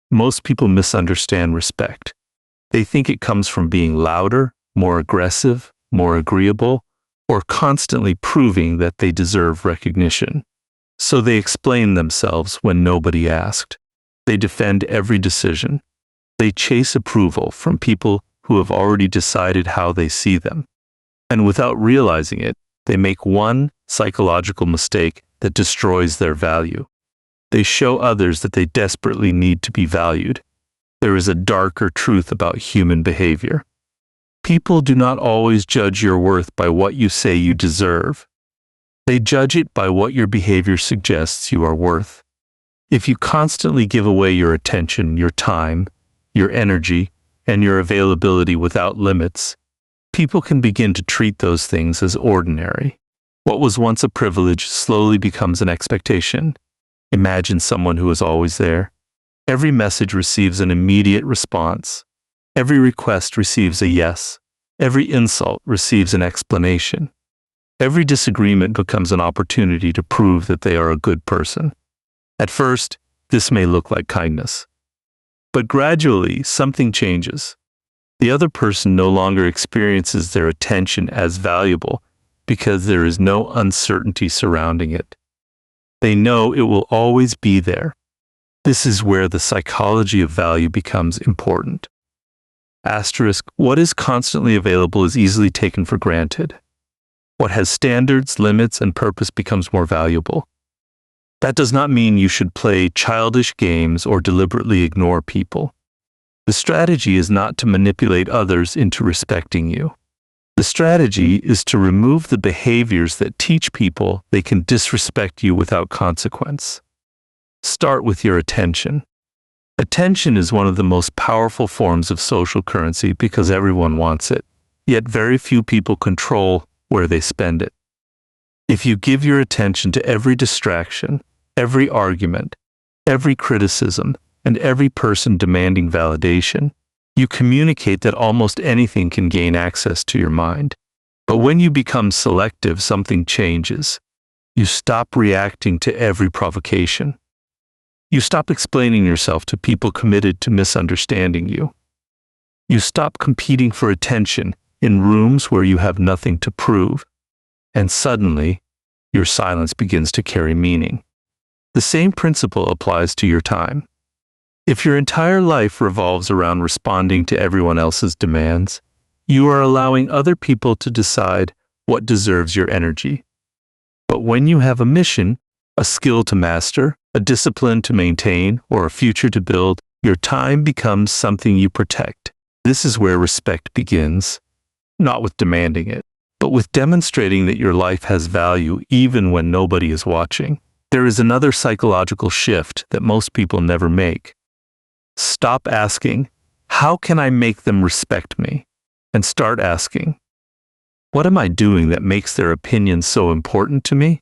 Most people misunderstand respect. They think it comes from being louder, more aggressive, more agreeable, or constantly proving that they deserve recognition. So they explain themselves when nobody asked. They defend every decision. They chase approval from people who have already decided how they see them. And without realizing it, they make one psychological mistake that destroys their value. They show others that they desperately need to be valued. There is a darker truth about human behavior. People do not always judge your worth by what you say you deserve. They judge it by what your behavior suggests you are worth. If you constantly give away your attention, your time, your energy, and your availability without limits, people can begin to treat those things as ordinary. What was once a privilege slowly becomes an expectation. Imagine someone who is always there. Every message receives an immediate response. Every request receives a yes. Every insult receives an explanation. Every disagreement becomes an opportunity to prove that they are a good person. At first, this may look like kindness. But gradually, something changes. The other person no longer experiences their attention as valuable because there is no uncertainty surrounding it. They know it will always be there. This is where the psychology of value becomes important. Asterisk, what is constantly available is easily taken for granted. What has standards, limits, and purpose becomes more valuable. That does not mean you should play childish games or deliberately ignore people. The strategy is not to manipulate others into respecting you. The strategy is to remove the behaviors that teach people they can disrespect you without consequence. Start with your attention. Attention is one of the most powerful forms of social currency because everyone wants it, yet very few people control where they spend it. If you give your attention to every distraction, every argument, every criticism, and every person demanding validation, you communicate that almost anything can gain access to your mind. But when you become selective, something changes. You stop reacting to every provocation. You stop explaining yourself to people committed to misunderstanding you. You stop competing for attention in rooms where you have nothing to prove. And suddenly, your silence begins to carry meaning. The same principle applies to your time. If your entire life revolves around responding to everyone else's demands, you are allowing other people to decide what deserves your energy. But when you have a mission, a skill to master, a discipline to maintain, or a future to build, your time becomes something you protect. This is where respect begins, not with demanding it, but with demonstrating that your life has value even when nobody is watching. There is another psychological shift that most people never make. Stop asking, how can I make them respect me? And start asking, what am I doing that makes their opinion so important to me?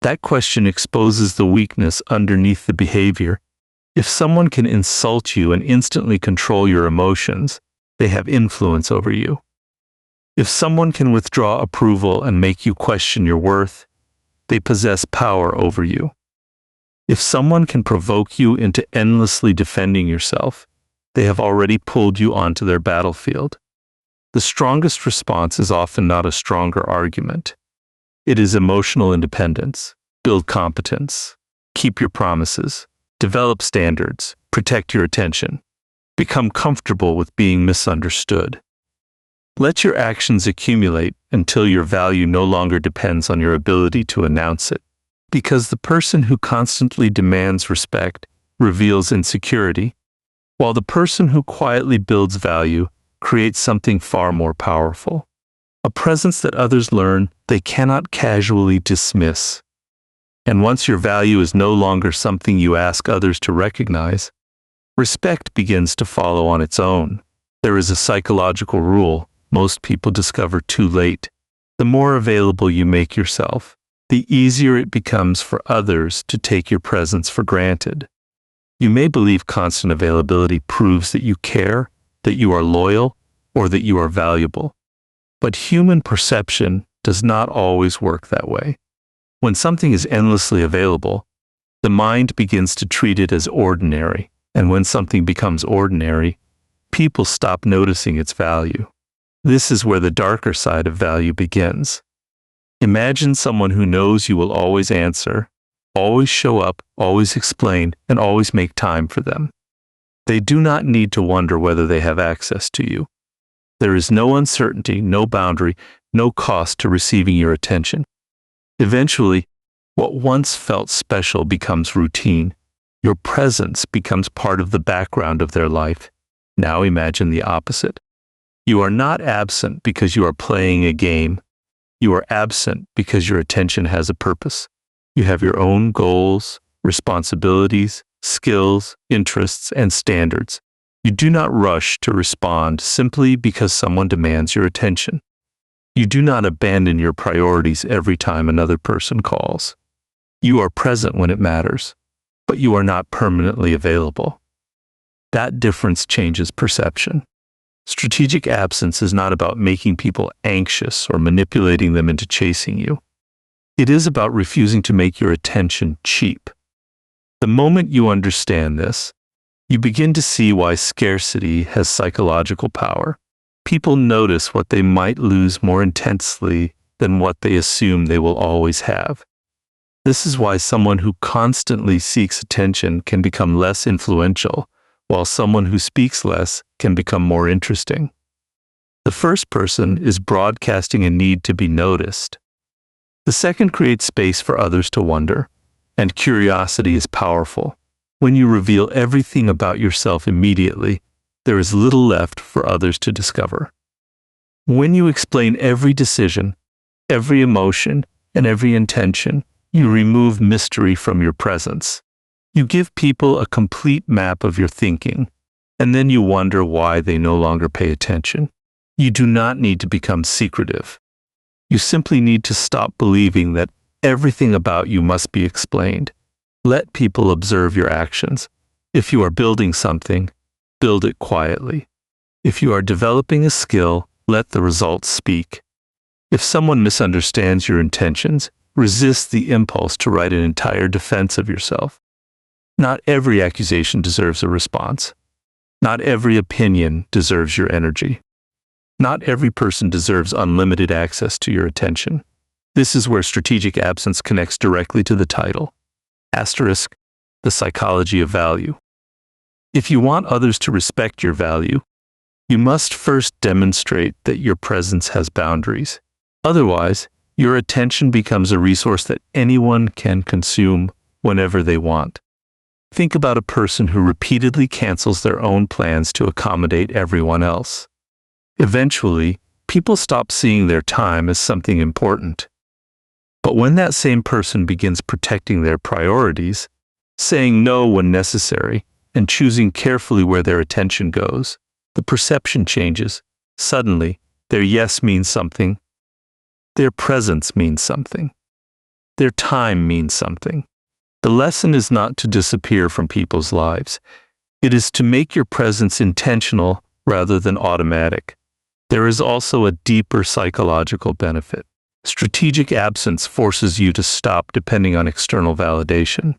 That question exposes the weakness underneath the behavior. If someone can insult you and instantly control your emotions, they have influence over you. If someone can withdraw approval and make you question your worth, they possess power over you. If someone can provoke you into endlessly defending yourself, they have already pulled you onto their battlefield. The strongest response is often not a stronger argument. It is emotional independence. Build competence. Keep your promises. Develop standards. Protect your attention. Become comfortable with being misunderstood. Let your actions accumulate until your value no longer depends on your ability to announce it. Because the person who constantly demands respect reveals insecurity, while the person who quietly builds value creates something far more powerful. A presence that others learn they cannot casually dismiss. And once your value is no longer something you ask others to recognize, respect begins to follow on its own. There is a psychological rule most people discover too late. The more available you make yourself, the easier it becomes for others to take your presence for granted. You may believe constant availability proves that you care, that you are loyal, or that you are valuable. But human perception does not always work that way. When something is endlessly available, the mind begins to treat it as ordinary, And when something becomes ordinary, people stop noticing its value. This is where the darker side of value begins. Imagine someone who knows you will always answer, always show up, always explain, and always make time for them. They do not need to wonder whether they have access to you. There is no uncertainty, no boundary, no cost to receiving your attention. Eventually, what once felt special becomes routine. Your presence becomes part of the background of their life. Now imagine the opposite. You are not absent because you are playing a game. You are absent because your attention has a purpose. You have your own goals, responsibilities, skills, interests, and standards. You do not rush to respond simply because someone demands your attention. You do not abandon your priorities every time another person calls. You are present when it matters, but you are not permanently available. That difference changes perception. Strategic absence is not about making people anxious or manipulating them into chasing you. It is about refusing to make your attention cheap. The moment you understand this, you begin to see why scarcity has psychological power. People notice what they might lose more intensely than what they assume they will always have. This is why someone who constantly seeks attention can become less influential, while someone who speaks less can become more interesting. The first person is broadcasting a need to be noticed. The second creates space for others to wonder, and curiosity is powerful. When you reveal everything about yourself immediately, there is little left for others to discover. When you explain every decision, every emotion, and every intention, you remove mystery from your presence. You give people a complete map of your thinking, and then you wonder why they no longer pay attention. You do not need to become secretive. You simply need to stop believing that everything about you must be explained. Let people observe your actions. If you are building something, build it quietly. If you are developing a skill, let the results speak. If someone misunderstands your intentions, resist the impulse to write an entire defense of yourself. Not every accusation deserves a response. Not every opinion deserves your energy. Not every person deserves unlimited access to your attention. This is where strategic absence connects directly to the title. Asterisk, the psychology of value. If you want others to respect your value, you must first demonstrate that your presence has boundaries. Otherwise, your attention becomes a resource that anyone can consume whenever they want. Think about a person who repeatedly cancels their own plans to accommodate everyone else. Eventually, people stop seeing their time as something important. But when that same person begins protecting their priorities, saying no when necessary, and choosing carefully where their attention goes, the perception changes. Suddenly, their yes means something. Their presence means something. Their time means something. The lesson is not to disappear from people's lives. It is to make your presence intentional rather than automatic. There is also a deeper psychological benefit. Strategic absence forces you to stop depending on external validation.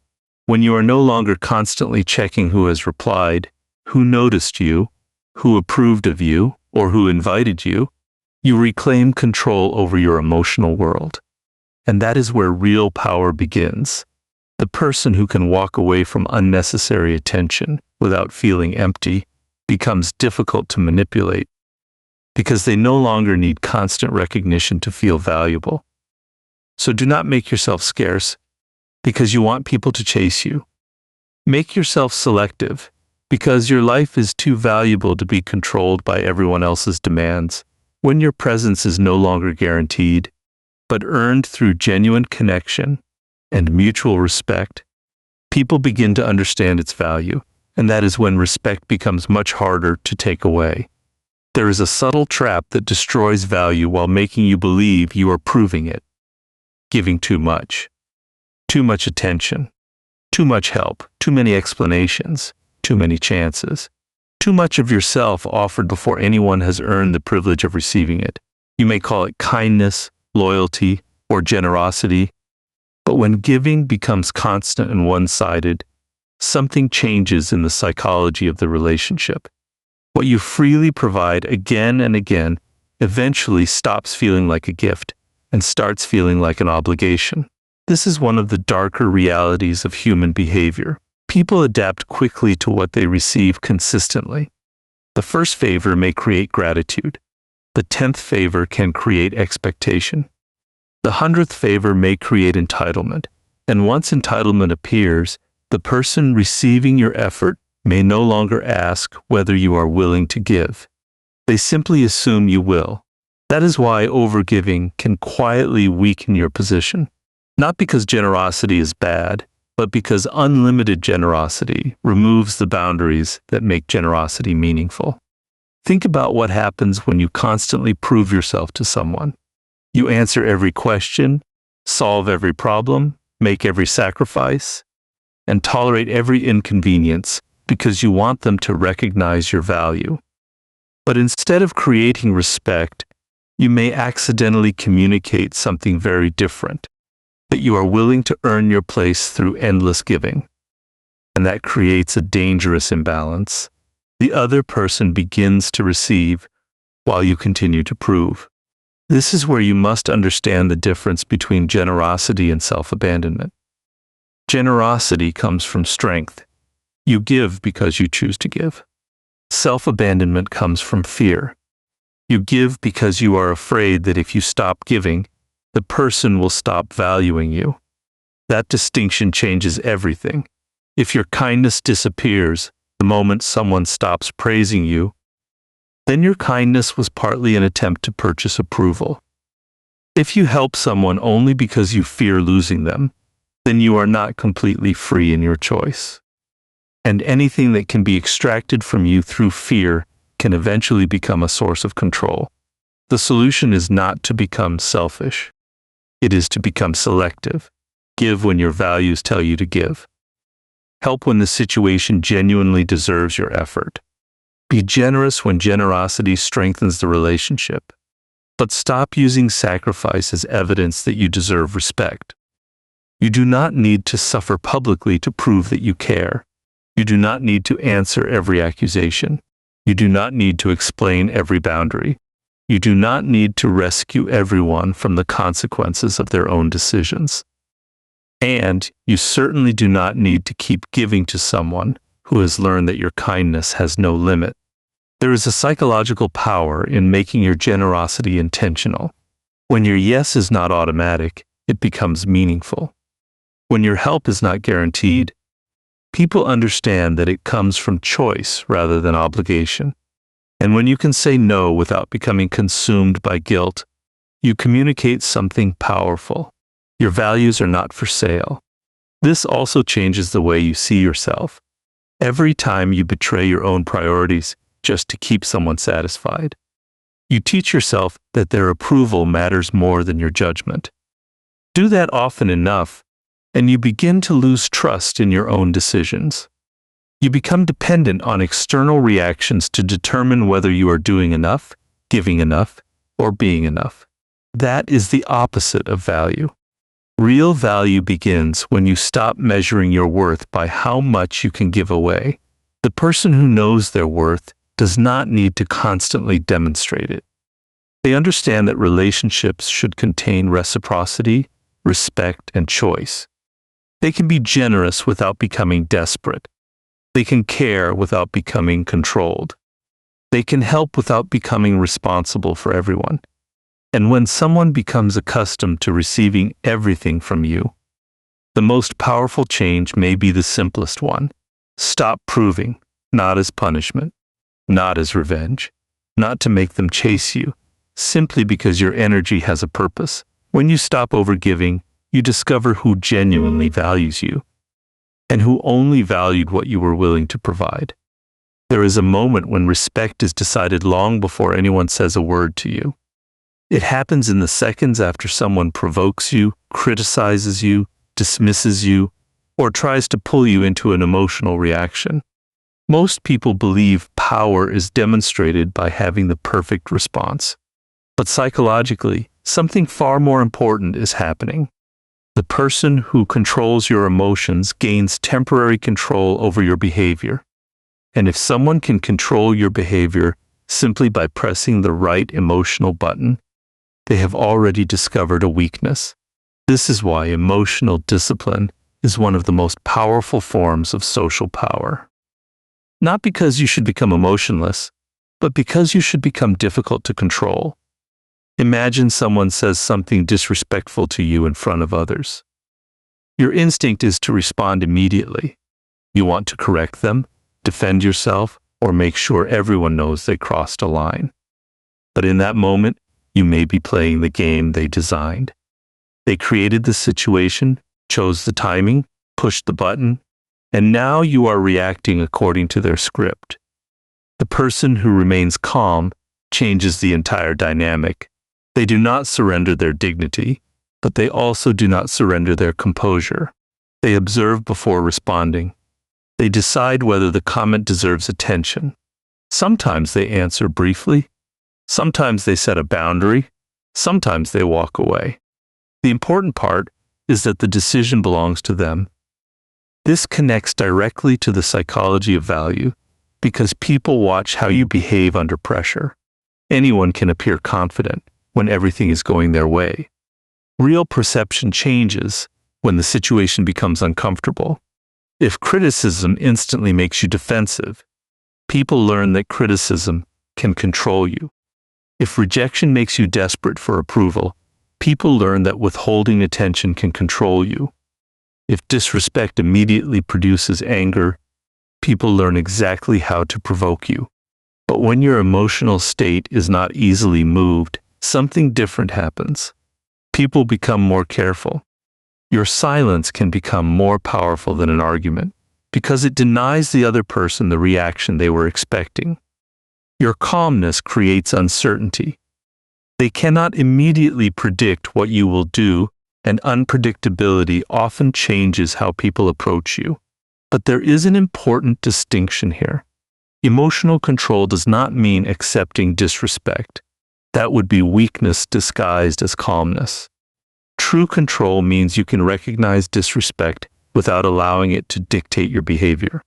When you are no longer constantly checking who has replied, who noticed you, who approved of you, or who invited you, you reclaim control over your emotional world. And that is where real power begins. The person who can walk away from unnecessary attention without feeling empty becomes difficult to manipulate because they no longer need constant recognition to feel valuable. So do not make yourself scarce because you want people to chase you. Make yourself selective because your life is too valuable to be controlled by everyone else's demands. When your presence is no longer guaranteed, but earned through genuine connection and mutual respect, people begin to understand its value, and that is when respect becomes much harder to take away. There is a subtle trap that destroys value while making you believe you are proving it. Giving too much attention, too much help, too many explanations, too many chances, too much of yourself offered before anyone has earned the privilege of receiving it. You may call it kindness, loyalty, or generosity, but when giving becomes constant and one-sided, Something changes in the psychology of the relationship. What you freely provide again and again eventually stops feeling like a gift and starts feeling like an obligation. This is one of the darker realities of human behavior. People adapt quickly to what they receive consistently. The first favor may create gratitude. The 10th favor can create expectation. The 100th favor may create entitlement. And once entitlement appears, the person receiving your effort may no longer ask whether you are willing to give. They simply assume you will. That is why overgiving can quietly weaken your position. Not because generosity is bad, but because unlimited generosity removes the boundaries that make generosity meaningful. Think about what happens when you constantly prove yourself to someone. You answer every question, solve every problem, make every sacrifice, and tolerate every inconvenience because you want them to recognize your value. But instead of creating respect, you may accidentally communicate something very different, that you are willing to earn your place through endless giving. And that creates a dangerous imbalance. The other person begins to receive while you continue to prove. This is where you must understand the difference between generosity and self-abandonment. Generosity comes from strength. You give because you choose to give. Self-abandonment comes from fear. You give because you are afraid that if you stop giving, the person will stop valuing you. That distinction changes everything. If your kindness disappears the moment someone stops praising you, then your kindness was partly an attempt to purchase approval. If you help someone only because you fear losing them, then you are not completely free in your choice. And anything that can be extracted from you through fear can eventually become a source of control. The solution is not to become selfish. It is to become selective. Give when your values tell you to give. Help when the situation genuinely deserves your effort. Be generous when generosity strengthens the relationship. But stop using sacrifice as evidence that you deserve respect. You do not need to suffer publicly to prove that you care. You do not need to answer every accusation. You do not need to explain every boundary. You do not need to rescue everyone from the consequences of their own decisions. And you certainly do not need to keep giving to someone who has learned that your kindness has no limit. There is a psychological power in making your generosity intentional. When your yes is not automatic, it becomes meaningful. When your help is not guaranteed, people understand that it comes from choice rather than obligation. And when you can say no without becoming consumed by guilt, you communicate something powerful. Your values are not for sale. This also changes the way you see yourself. Every time you betray your own priorities just to keep someone satisfied, you teach yourself that their approval matters more than your judgment. Do that often enough, and you begin to lose trust in your own decisions. You become dependent on external reactions to determine whether you are doing enough, giving enough, or being enough. That is the opposite of value. Real value begins when you stop measuring your worth by how much you can give away. The person who knows their worth does not need to constantly demonstrate it. They understand that relationships should contain reciprocity, respect, and choice. They can be generous without becoming desperate. They can care without becoming controlled. They can help without becoming responsible for everyone. And when someone becomes accustomed to receiving everything from you, the most powerful change may be the simplest one. Stop proving, not as punishment, not as revenge, not to make them chase you, simply because your energy has a purpose. When you stop overgiving, you discover who genuinely values you, and who only valued what you were willing to provide. There is a moment when respect is decided long before anyone says a word to you. It happens in the seconds after someone provokes you, criticizes you, dismisses you, or tries to pull you into an emotional reaction. Most people believe power is demonstrated by having the perfect response. But psychologically, something far more important is happening. The person who controls your emotions gains temporary control over your behavior. And if someone can control your behavior simply by pressing the right emotional button, they have already discovered a weakness. This is why emotional discipline is one of the most powerful forms of social power. Not because you should become emotionless, but because you should become difficult to control. Imagine someone says something disrespectful to you in front of others. Your instinct is to respond immediately. You want to correct them, defend yourself, or make sure everyone knows they crossed a line. But in that moment, you may be playing the game they designed. They created the situation, chose the timing, pushed the button, and now you are reacting according to their script. The person who remains calm changes the entire dynamic. They do not surrender their dignity, but they also do not surrender their composure. They observe before responding. They decide whether the comment deserves attention. Sometimes they answer briefly. Sometimes they set a boundary. Sometimes they walk away. The important part is that the decision belongs to them. This connects directly to the psychology of value because people watch how you behave under pressure. Anyone can appear confident when everything is going their way. Real perception changes when the situation becomes uncomfortable. If criticism instantly makes you defensive, people learn that criticism can control you. If rejection makes you desperate for approval, people learn that withholding attention can control you. If disrespect immediately produces anger, people learn exactly how to provoke you. But when your emotional state is not easily moved, something different happens. People become more careful. Your silence can become more powerful than an argument because it denies the other person the reaction they were expecting. Your calmness creates uncertainty. They cannot immediately predict what you will do, and unpredictability often changes how people approach you. But there is an important distinction here. Emotional control does not mean accepting disrespect. That would be weakness disguised as calmness. True control means you can recognize disrespect without allowing it to dictate your behavior.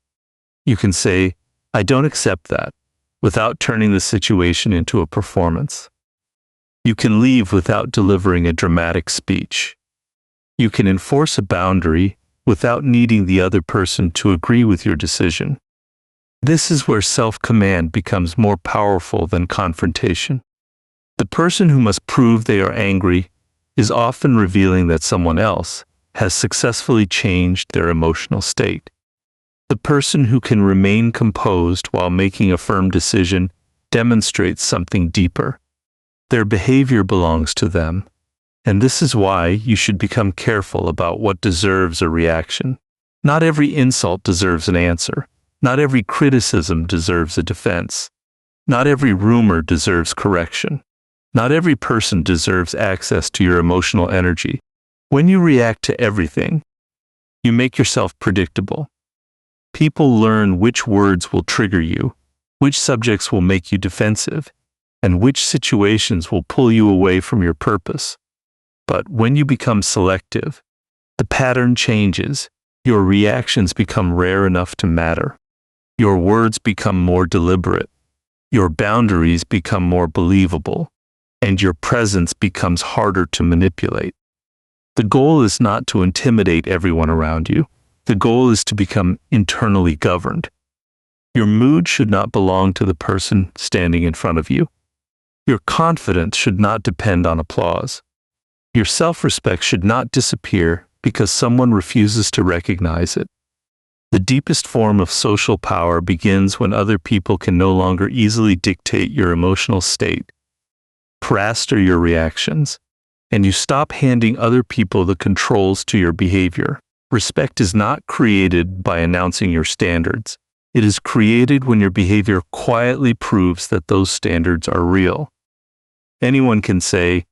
You can say, "I don't accept that," without turning the situation into a performance. You can leave without delivering a dramatic speech. You can enforce a boundary without needing the other person to agree with your decision. This is where self-command becomes more powerful than confrontation. The person who must prove they are angry is often revealing that someone else has successfully changed their emotional state. The person who can remain composed while making a firm decision demonstrates something deeper. Their behavior belongs to them, and this is why you should become careful about what deserves a reaction. Not every insult deserves an answer. Not every criticism deserves a defense. Not every rumor deserves correction. Not every person deserves access to your emotional energy. When you react to everything, you make yourself predictable. People learn which words will trigger you, which subjects will make you defensive, and which situations will pull you away from your purpose. But when you become selective, the pattern changes. Your reactions become rare enough to matter. Your words become more deliberate. Your boundaries become more believable, and your presence becomes harder to manipulate. The goal is not to intimidate everyone around you. The goal is to become internally governed. Your mood should not belong to the person standing in front of you. Your confidence should not depend on applause. Your self-respect should not disappear because someone refuses to recognize it. The deepest form of social power begins when other people can no longer easily dictate your emotional state, master your reactions, and you stop handing other people the controls to your behavior. Respect is not created by announcing your standards. It is created when your behavior quietly proves that those standards are real. Anyone can say,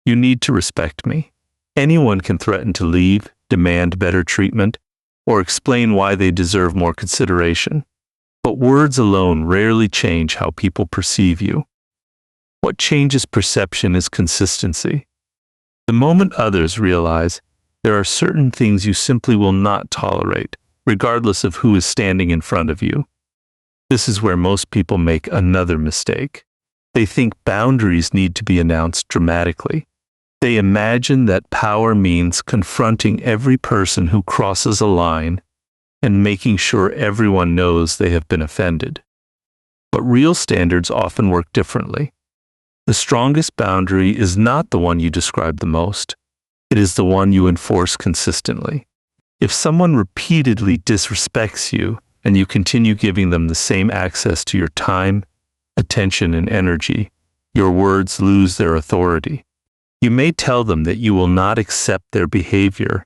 "You need to respect me." Anyone can threaten to leave, demand better treatment, or explain why they deserve more consideration. But words alone rarely change how people perceive you. What changes perception is consistency. The moment others realize There are certain things you simply will not tolerate, regardless of who is standing in front of you. This is where most people make another mistake. They think boundaries need to be announced dramatically. They imagine that power means confronting every person who crosses a line and making sure everyone knows they have been offended. But real standards often work differently. The strongest boundary is not the one you describe the most. It is the one you enforce consistently. If someone repeatedly disrespects you and you continue giving them the same access to your time, attention, and energy, your words lose their authority. You may tell them that you will not accept their behavior,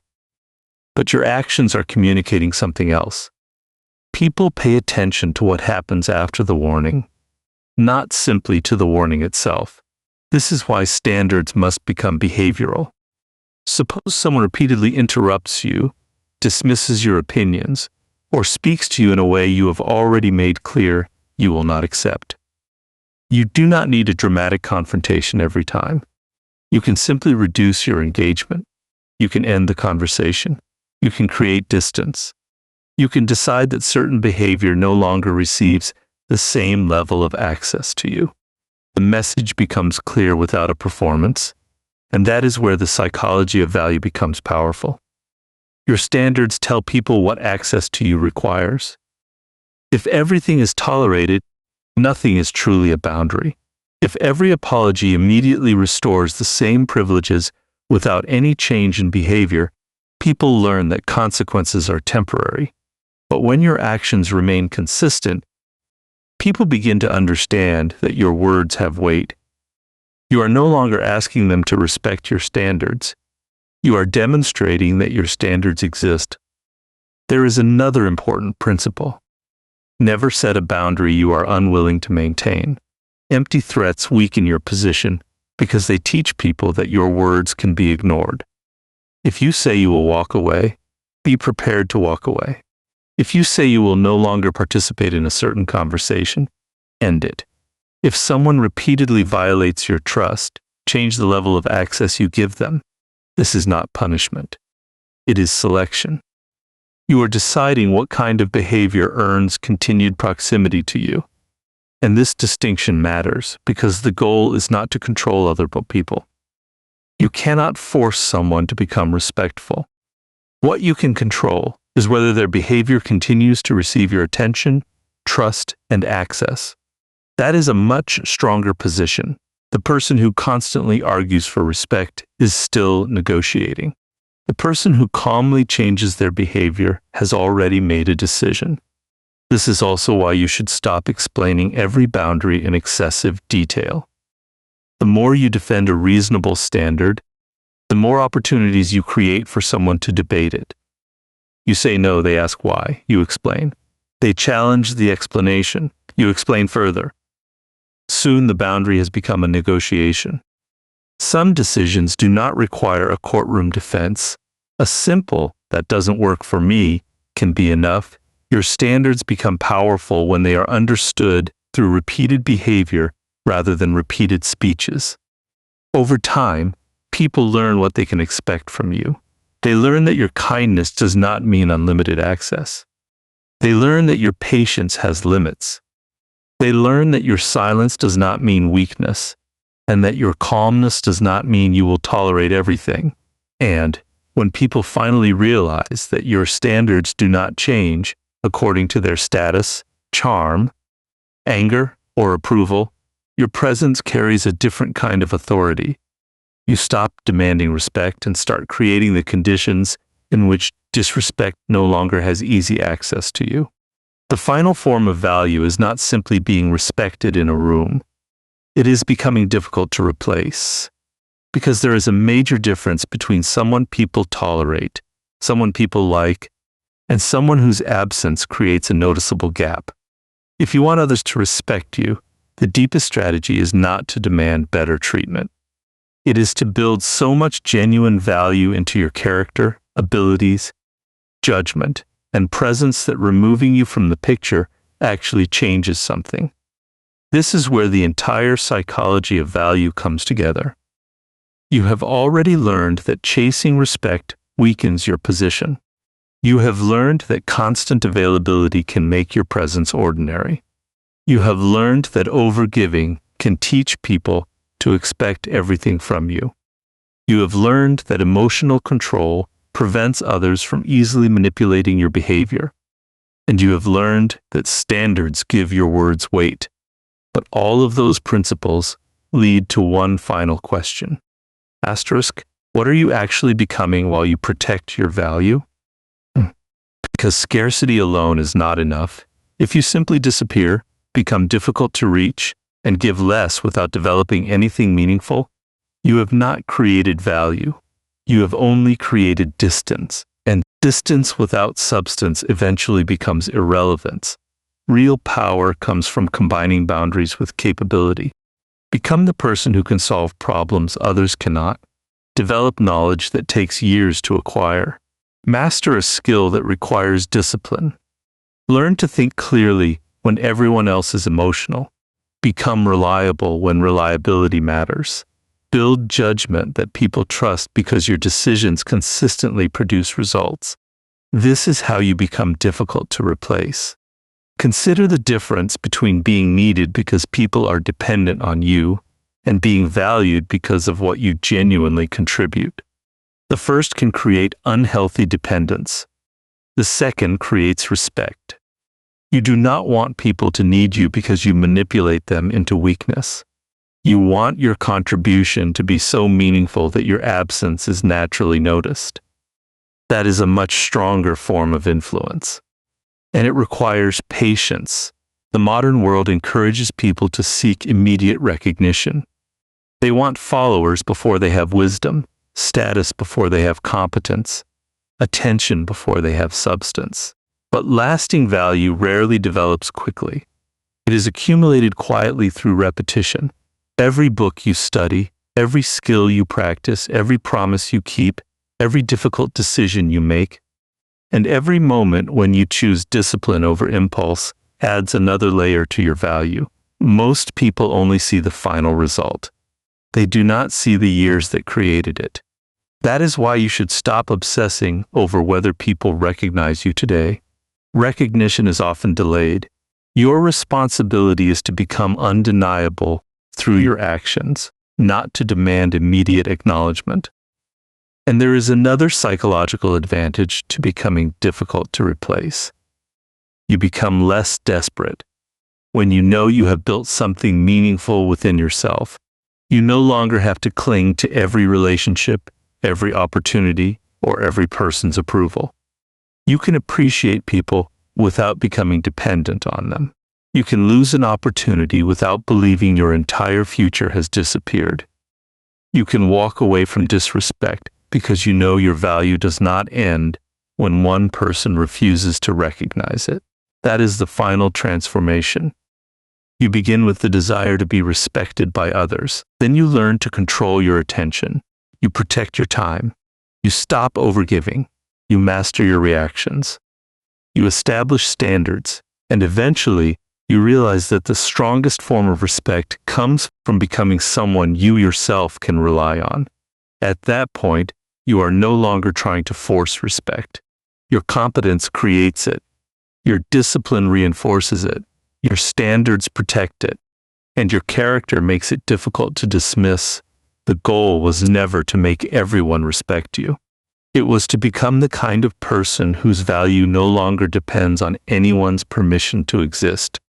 but your actions are communicating something else. People pay attention to what happens after the warning, not simply to the warning itself. This is why standards must become behavioral. Suppose someone repeatedly interrupts you, dismisses your opinions, or speaks to you in a way you have already made clear you will not accept. You do not need a dramatic confrontation every time. You can simply reduce your engagement. You can end the conversation. You can create distance. You can decide that certain behavior no longer receives the same level of access to you. The message becomes clear without a performance, and that is where the psychology of value becomes powerful. Your standards tell people what access to you requires. If everything is tolerated, nothing is truly a boundary. If every apology immediately restores the same privileges without any change in behavior, people learn that consequences are temporary. But when your actions remain consistent, people begin to understand that your words have weight. You are no longer asking them to respect your standards. You are demonstrating that your standards exist. There is another important principle. Never set a boundary you are unwilling to maintain. Empty threats weaken your position because they teach people that your words can be ignored. If you say you will walk away, be prepared to walk away. If you say you will no longer participate in a certain conversation, end it. If someone repeatedly violates your trust, change the level of access you give them. This is not punishment. It is selection. You are deciding what kind of behavior earns continued proximity to you. And this distinction matters because the goal is not to control other people. You cannot force someone to become respectful. What you can control is whether their behavior continues to receive your attention, trust, and access. That is a much stronger position. The person who constantly argues for respect is still negotiating. The person who calmly changes their behavior has already made a decision. This is also why you should stop explaining every boundary in excessive detail. The more you defend a reasonable standard, the more opportunities you create for someone to debate it. You say no, they ask why. You explain. They challenge the explanation. You explain further. Soon the boundary has become a negotiation. Some decisions do not require a courtroom defense. A simple, "that doesn't work for me," can be enough. Your standards become powerful when they are understood through repeated behavior rather than repeated speeches. Over time, people learn what they can expect from you. They learn that your kindness does not mean unlimited access. They learn that your patience has limits. They learn that your silence does not mean weakness, and that your calmness does not mean you will tolerate everything. And when people finally realize that your standards do not change according to their status, charm, anger, or approval, your presence carries a different kind of authority. You stop demanding respect and start creating the conditions in which disrespect no longer has easy access to you. The final form of value is not simply being respected in a room. It is becoming difficult to replace, because there is a major difference between someone people tolerate, someone people like, and someone whose absence creates a noticeable gap. If you want others to respect you, the deepest strategy is not to demand better treatment. It is to build so much genuine value into your character, abilities, judgment, and presence that removing you from the picture actually changes something. This is where the entire psychology of value comes together. You have already learned that chasing respect weakens your position. You have learned that constant availability can make your presence ordinary. You have learned that overgiving can teach people to expect everything from you. You have learned that emotional control prevents others from easily manipulating your behavior. And you have learned that standards give your words weight. But all of those principles lead to one final question. Asterisk, what are you actually becoming while you protect your value? Because scarcity alone is not enough. If you simply disappear, become difficult to reach, and give less without developing anything meaningful, you have not created value. You have only created distance, and distance without substance eventually becomes irrelevance. Real power comes from combining boundaries with capability. Become the person who can solve problems others cannot. Develop knowledge that takes years to acquire. Master a skill that requires discipline. Learn to think clearly when everyone else is emotional. Become reliable when reliability matters. Build judgment that people trust because your decisions consistently produce results. This is how you become difficult to replace. Consider the difference between being needed because people are dependent on you and being valued because of what you genuinely contribute. The first can create unhealthy dependence. The second creates respect. You do not want people to need you because you manipulate them into weakness. You want your contribution to be so meaningful that your absence is naturally noticed. That is a much stronger form of influence. And it requires patience. The modern world encourages people to seek immediate recognition. They want followers before they have wisdom, status before they have competence, attention before they have substance. But lasting value rarely develops quickly. It is accumulated quietly through repetition. Every book you study, every skill you practice, every promise you keep, every difficult decision you make, and every moment when you choose discipline over impulse adds another layer to your value. Most people only see the final result. They do not see the years that created it. That is why you should stop obsessing over whether people recognize you today. Recognition is often delayed. Your responsibility is to become undeniable through your actions, not to demand immediate acknowledgement. And there is another psychological advantage to becoming difficult to replace. You become less desperate. When you know you have built something meaningful within yourself, you no longer have to cling to every relationship, every opportunity, or every person's approval. You can appreciate people without becoming dependent on them. You can lose an opportunity without believing your entire future has disappeared. You can walk away from disrespect because you know your value does not end when one person refuses to recognize it. That is the final transformation. You begin with the desire to be respected by others. Then you learn to control your attention. You protect your time. You stop overgiving. You master your reactions. You establish standards, and eventually, you realize that the strongest form of respect comes from becoming someone you yourself can rely on. At that point, you are no longer trying to force respect. Your competence creates it. Your discipline reinforces it. Your standards protect it. And your character makes it difficult to dismiss. The goal was never to make everyone respect you. It was to become the kind of person whose value no longer depends on anyone's permission to exist.